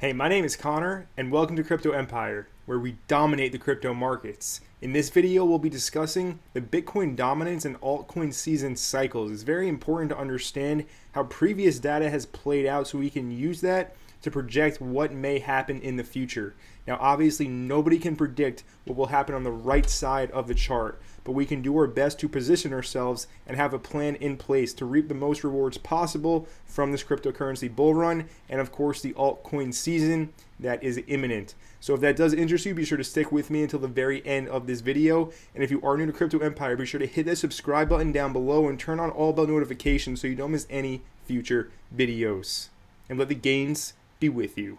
Hey, my name is Connor, and welcome to Crypto Empire, where we dominate the crypto markets. In this video, we'll be discussing the Bitcoin dominance and altcoin season cycles. It's very important to understand how previous data has played out so we can use that to project what may happen in the future. Now, obviously, nobody can predict what will happen on the right side of the chart, but we can do our best to position ourselves and have a plan in place to reap the most rewards possible from this cryptocurrency bull run and, of course, the altcoin season that is imminent. So if that does interest you, be sure to stick with me until the very end of this video. And if you are new to Crypto Empire, be sure to hit that subscribe button down below and turn on all bell notifications so you don't miss any future videos. And let the gains be with you.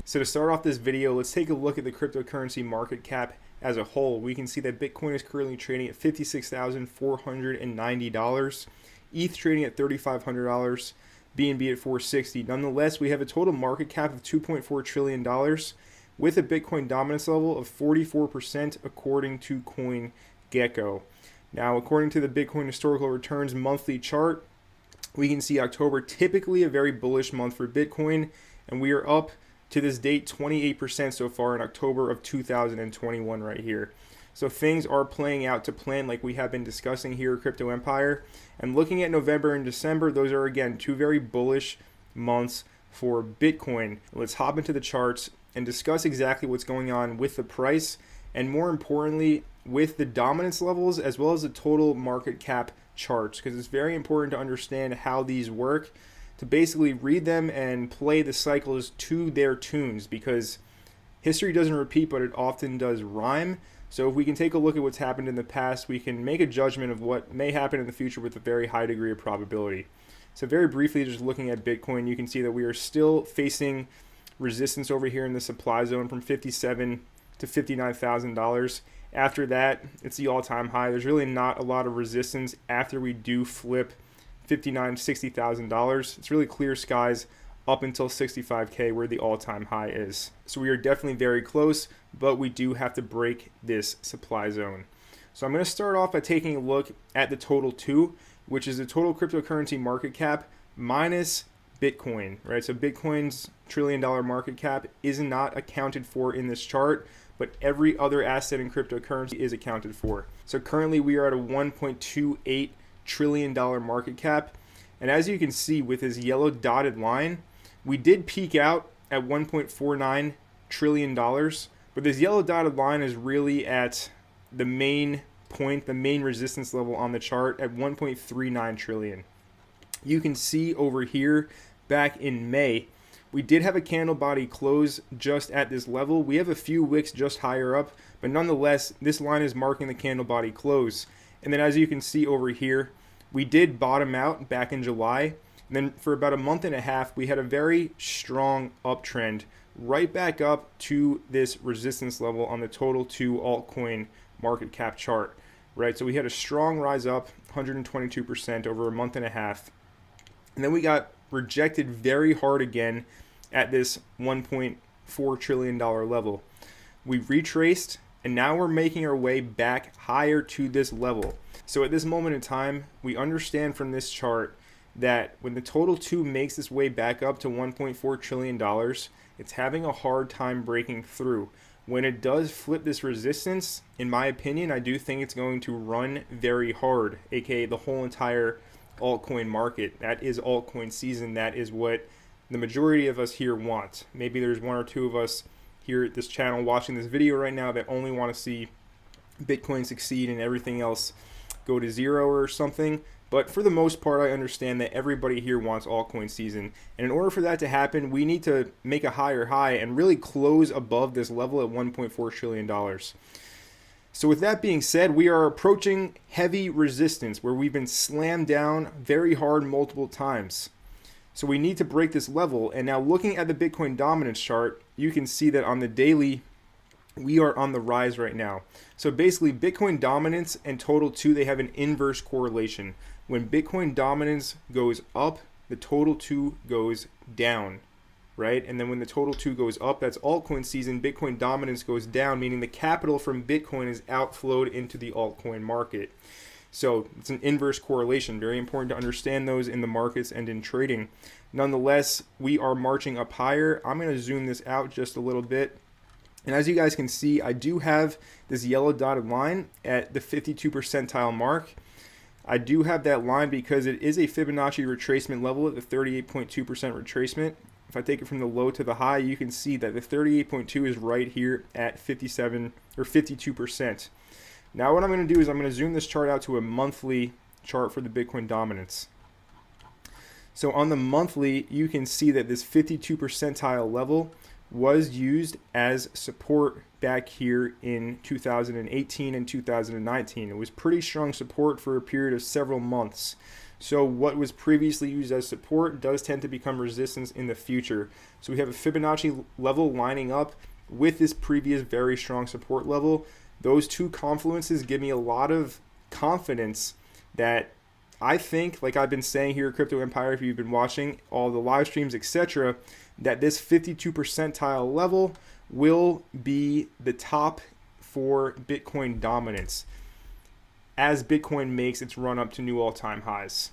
So to start off this video, let's take a look at the cryptocurrency market cap as a whole. We can see that Bitcoin is currently trading at $56,490, ETH trading at $3,500, BNB at $460. Nonetheless, we have a total market cap of $2.4 trillion with a Bitcoin dominance level of 44% according to CoinGecko. Now, according to the Bitcoin Historical Returns monthly chart, we can see October typically a very bullish month for Bitcoin, and we are up to this date 28% so far in October of 2021 right here. So things are playing out to plan like we have been discussing here at Crypto Empire. And looking at November and December, those are again two very bullish months for Bitcoin. Let's hop into the charts and discuss exactly what's going on with the price and more importantly with the dominance levels as well as the total market cap charts, because it's very important to understand how these work, to basically read them and play the cycles to their tunes, because history doesn't repeat, but it often does rhyme. So if we can take a look at what's happened in the past, we can make a judgment of what may happen in the future with a very high degree of probability. So very briefly, just looking at Bitcoin, you can see that we are still facing resistance over here in the supply zone from $57,000 to $59,000. After that, it's the all-time high. There's really not a lot of resistance after we do flip $59,000 to $60,000. It's really clear skies up until 65K where the all-time high is. So we are definitely very close, but we do have to break this supply zone. So I'm going to start off by taking a look at the total 2, which is the total cryptocurrency market cap minus Bitcoin, right? So Bitcoin's $1 trillion market cap is not accounted for in this chart, but every other asset in cryptocurrency is accounted for. So currently we are at a $1.28 trillion market cap, and as you can see with this yellow dotted line, we did peak out at $1.49 trillion, but this yellow dotted line is really at the main point, the main resistance level on the chart at 1.39 trillion. You can see over here back in May, we did have a candle body close just at this level. We have a few wicks just higher up, but nonetheless, this line is marking the candle body close. And then as you can see over here, we did bottom out back in July. And then for about a month and a half, we had a very strong uptrend right back up to this resistance level on the total 2 altcoin market cap chart, right? So we had a strong rise up, 122% over a month and a half. And then we got rejected very hard again at this $1.4 trillion level. We retraced, and now we're making our way back higher to this level. So at this moment in time, we understand from this chart that when the total 2 makes its way back up to $1.4 trillion, it's having a hard time breaking through. When it does flip this resistance, in my opinion, I do think it's going to run very hard, aka the whole entire altcoin market. That is altcoin season. That is what the majority of us here want. Maybe there's 1 or 2 of us here at this channel watching this video right now that only want to see Bitcoin succeed and everything else go to zero or something. But for the most part, I understand that everybody here wants altcoin season. And in order for that to happen, we need to make a higher high and really close above this level at $1.4 trillion. So with that being said, we are approaching heavy resistance where we've been slammed down very hard multiple times. So we need to break this level. And now looking at the Bitcoin dominance chart, you can see that on the daily, we are on the rise right now. So basically Bitcoin dominance and total 2, they have an inverse correlation. When Bitcoin dominance goes up, the total 2 goes down, right? And then when the total 2 goes up, that's altcoin season. Bitcoin dominance goes down, meaning the capital from Bitcoin is outflowed into the altcoin market. So it's an inverse correlation. Very important to understand those in the markets and in trading. Nonetheless, we are marching up higher. I'm going to zoom this out just a little bit. And as you guys can see, I do have this yellow dotted line at the 52 percentile mark. I do have that line because it is a Fibonacci retracement level at the 38.2% retracement. If I take it from the low to the high, you can see that the 38.2 is right here at 57 or 52%. Now what I'm going to do is I'm going to zoom this chart out to a monthly chart for the Bitcoin dominance. So on the monthly, you can see that this 52 percentile level was used as support back here in 2018 and 2019. It was pretty strong support for a period of several months. So what was previously used as support does tend to become resistance in the future. So we have a Fibonacci level lining up with this previous very strong support level. Those two confluences give me a lot of confidence that I think, like I've been saying here at Crypto Empire, if you've been watching all the live streams, etc., that this 52 percentile level will be the top for Bitcoin dominance as Bitcoin makes its run up to new all-time highs.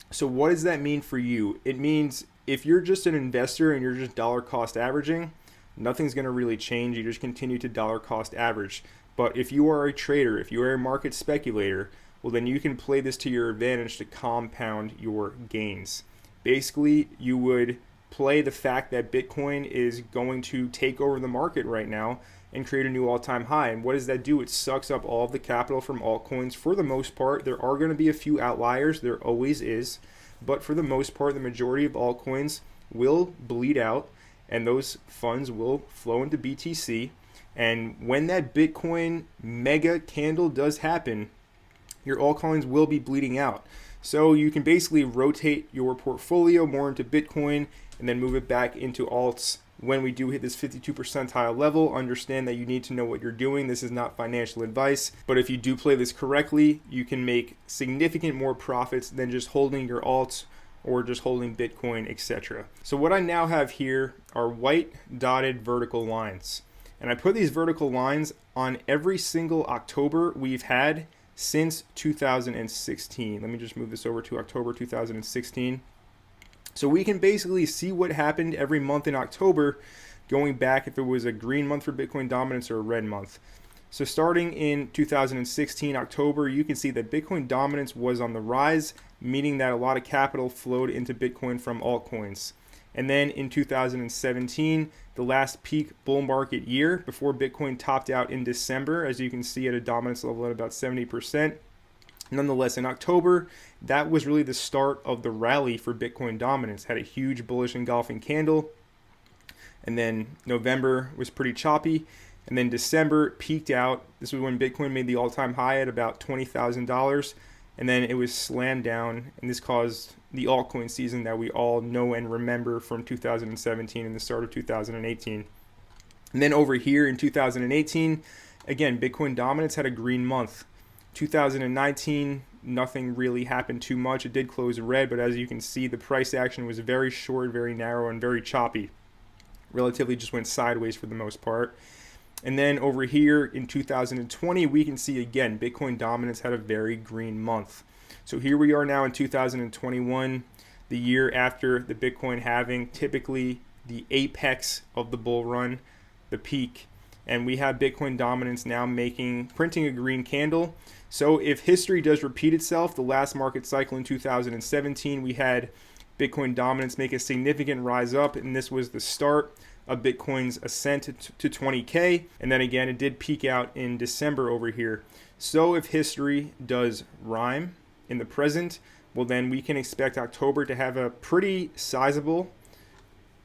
So what does that mean for you? It means if you're just an investor and you're just dollar cost averaging, nothing's going to really change. You just continue to dollar cost average. But if you are a trader, if you are a market speculator, well, then you can play this to your advantage to compound your gains. Basically, you would play the fact that Bitcoin is going to take over the market right now and create a new all-time high. And what does that do? It sucks up all of the capital from altcoins for the most part. There are going to be a few outliers. There always is. But for the most part, the majority of altcoins will bleed out, and those funds will flow into BTC. And when that Bitcoin mega candle does happen, your altcoins will be bleeding out. So you can basically rotate your portfolio more into Bitcoin and then move it back into alts. When we do hit this 52 percentile level, understand that you need to know what you're doing. This is not financial advice, but if you do play this correctly, you can make significant more profits than just holding your alts or just holding Bitcoin, etc. So what I now have here are white dotted vertical lines. And I put these vertical lines on every single October we've had since 2016. Let me just move this over to October 2016. So we can basically see what happened every month in October, going back if it was a green month for Bitcoin dominance or a red month. So starting in 2016 October, you can see that Bitcoin dominance was on the rise, meaning that a lot of capital flowed into Bitcoin from altcoins. And then in 2017, the last peak bull market year before Bitcoin topped out in December, as you can see at a dominance level at about 70%. Nonetheless, in October, that was really the start of the rally for Bitcoin dominance. Had a huge bullish engulfing candle. And then November was pretty choppy. And then December peaked out. This was when Bitcoin made the all-time high at about $20,000. And then it was slammed down. And this caused the altcoin season that we all know and remember from 2017 and the start of 2018. And then over here in 2018, again, Bitcoin dominance had a green month. 2019, nothing really happened too much. It did close red, but as you can see, the price action was very short, very narrow, and very choppy. Relatively just went sideways for the most part. And then over here in 2020, we can see again, Bitcoin dominance had a very green month. So here we are now in 2021, the year after the Bitcoin halving, typically the apex of the bull run, the peak. And we have Bitcoin dominance now printing a green candle. So if history does repeat itself, the last market cycle in 2017, we had Bitcoin dominance make a significant rise up, and this was the start of Bitcoin's ascent to 20K. And then again, it did peak out in December over here. So if history does rhyme in the present, well then we can expect October to have a pretty sizable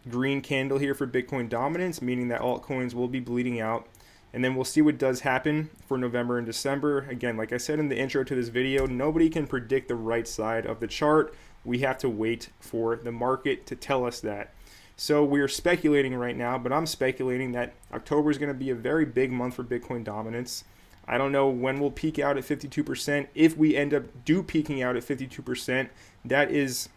green candle here for Bitcoin dominance, meaning that altcoins will be bleeding out. And then we'll see what does happen for November and December. Again, like I said in the intro to this video, nobody can predict the right side of the chart. We have to wait for the market to tell us that. So we're speculating right now, but I'm speculating that October is going to be a very big month for Bitcoin dominance. I don't know when we'll peak out at 52%. If we end up peaking out at 52%, that is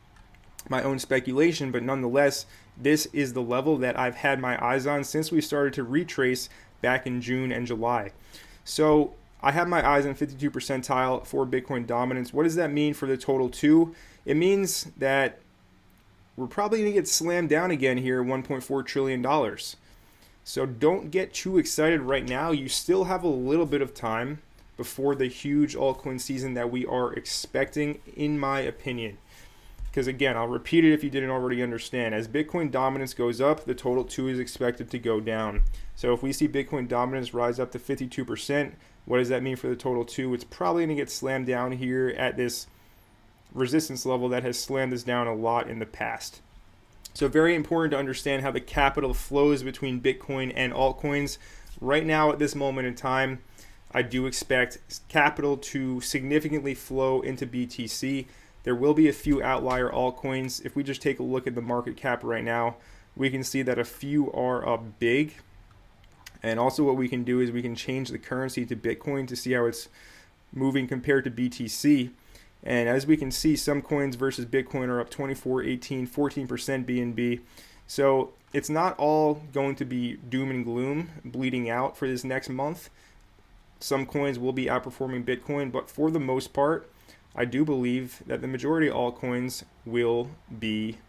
my own speculation, but nonetheless, this is the level that I've had my eyes on since we started to retrace back in June and July. So I have my eyes on 52 percentile for Bitcoin dominance. What does that mean for the total two? It means that we're probably going to get slammed down again here, $1.4 trillion. So don't get too excited right now. You still have a little bit of time before the huge altcoin season that we are expecting, in my opinion. Because again, I'll repeat it if you didn't already understand. As Bitcoin dominance goes up, the total two is expected to go down. So if we see Bitcoin dominance rise up to 52%, what does that mean for the total two? It's probably going to get slammed down here at this resistance level that has slammed us down a lot in the past. So very important to understand how the capital flows between Bitcoin and altcoins. Right now at this moment in time, I do expect capital to significantly flow into BTC. There will be a few outlier altcoins. If we just take a look at the market cap right now, we can see that a few are up big. And also what we can do is we can change the currency to Bitcoin to see how it's moving compared to BTC. And as we can see, some coins versus Bitcoin are up 24, 18, 14% BNB. So it's not all going to be doom and gloom bleeding out for this next month. Some coins will be outperforming Bitcoin, but for the most part, I do believe that the majority of altcoins will be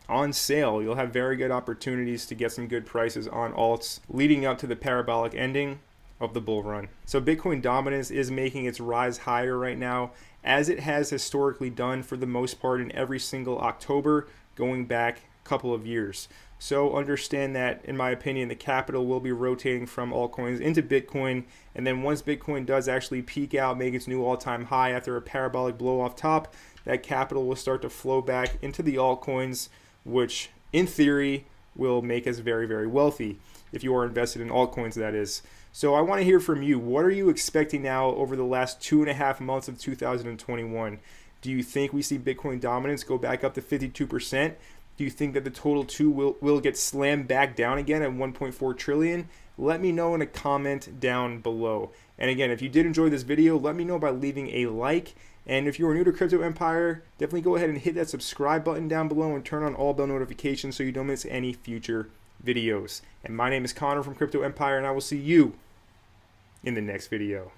on sale. You'll have very good opportunities to get some good prices on alts leading up to the parabolic ending of the bull run. So Bitcoin dominance is making its rise higher right now, as it has historically done for the most part in every single October going back a couple of years. So understand that, in my opinion, the capital will be rotating from altcoins into Bitcoin, and then once Bitcoin does actually peak out, make its new all-time high after a parabolic blow off top, that capital will start to flow back into the altcoins, which in theory will make us very, very wealthy if you are invested in altcoins, that is. So I want to hear from you. What are you expecting now over the last 2.5 months of 2021? Do you think we see Bitcoin dominance go back up to 52%? Do you think that the total two will get slammed back down again at 1.4 trillion? Let me know in a comment down below. And again, if you did enjoy this video, let me know by leaving a like. And if you are new to Crypto Empire, definitely go ahead and hit that subscribe button down below and turn on all bell notifications so you don't miss any future videos. And my name is Connor from Crypto Empire, and I will see you in the next video.